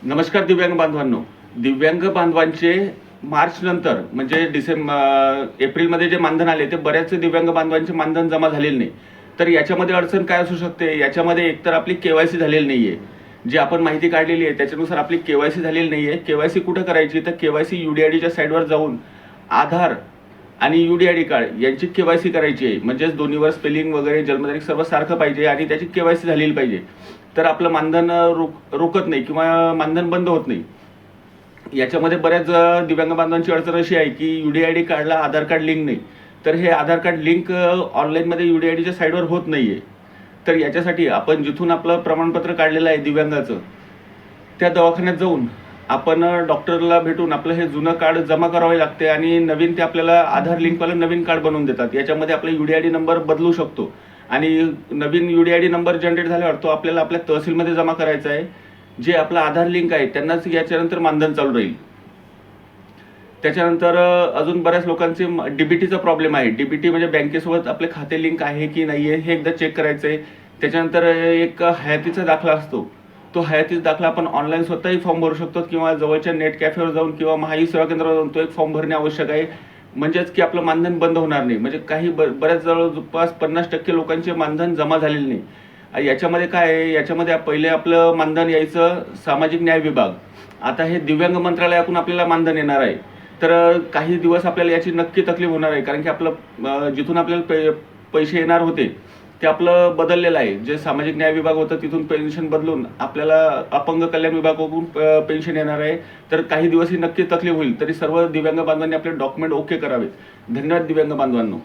नमस्कार दिव्यांग बांधवांनो. दिव्यांग बांधवांचे मार्च नंतर म्हणजे एप्रिलमध्ये जे मानधन आले ते बऱ्याच दिव्यांग बांधवांचे मानधन जमा झालेले नाही. तर याच्यामध्ये अडचण काय असू शकते? याच्यामध्ये एकतर आपली केवायसी झालेली नाहीये. जी आपण माहिती काढलेली आहे त्याच्यानुसार आपली केवायसी झालेली नाहीये. केवायसी कुठं करायची? तर केवायसी UDIDच्या साईडवर जाऊन आधार आणि UDID कार्ड यांची केवायसी करायची आहे. म्हणजेच दोन्हीवर स्पेलिंग वगैरे जन्मतारीख सर्व सारखं पाहिजे आणि त्याची केवायसी झालेली पाहिजे. तर आपलं मानधन रोकत नाही किंवा मानधन बंद होत नाही. याच्यामध्ये बऱ्याच दिव्यांग बांधवांची अडचण अशी आहे की UDID कार्डला आधार कार्ड लिंक नाही. तर हे आधार कार्ड लिंक ऑनलाईनमध्ये UDIDच्या साईडवर होत नाहीये. तर याच्यासाठी आपण जिथून आपलं प्रमाणपत्र काढलेलं आहे दिव्यांगाचं त्या दवाखान्यात जाऊन आपण डॉक्टरला भेटून आपलं हे जुनं कार्ड जमा करावे लागते आणि नवीन ते आपल्याला आधार लिंकवालं नवीन कार्ड बनवून देतात. याच्यामध्ये आपला UDID नंबर बदलू शकतो आणि नवीन UDID नंबर जनरेट झाल्यावर तो आपल्याला आपल्या तहसीलमध्ये जमा करायचा आहे. जे आपला आधार लिंक आहे त्यांनाच याच्यानंतर मानधन चालू राहील. त्याच्यानंतर अजून बऱ्याच लोकांचे DBTचा प्रॉब्लेम आहे. DBT म्हणजे बँकेसोबत आपले खाते लिंक आहे की नाही आहे हे एकदा चेक करायचं आहे. त्याच्यानंतर एक हयातीचा दाखला असतो. तो हयातीचा दाखला आपण ऑनलाईन स्वतःही फॉर्म भरू शकतो किंवा जवळच्या नेट कॅफेवर जाऊन किंवा महाई सेवा केंद्रावर जाऊन तो एक फॉर्म भरणे आवश्यक आहे. म्हणजेच की आपलं मानधन बंद होणार नाही. म्हणजे काही बऱ्याच जवळपास 50% लोकांचे मानधन जमा झालेले नाही. याच्यामध्ये काय आहे? याच्यामध्ये पहिले आपलं मानधन यायचं सामाजिक न्याय विभाग. आता हे दिव्यांग मंत्रालयातून आपल्याला मानधन येणार आहे. तर काही दिवस आपल्याला याची नक्की तकलीफ होणार आहे. कारण की आपलं जिथून आपल्याला पैसे येणार होते ते आपलं बदललेलं आहे. जे सामाजिक न्याय विभाग होतं तिथून पेन्शन बदलून आपल्याला अपंग कल्याण विभागाकडून पेन्शन येणार आहे. तर काही दिवस ही नक्की तकलीफ होईल. तरी सर्व दिव्यांग बांधवांनी आपले डॉक्युमेंट ओके करावेत. धन्यवाद दिव्यांग बांधवांनो.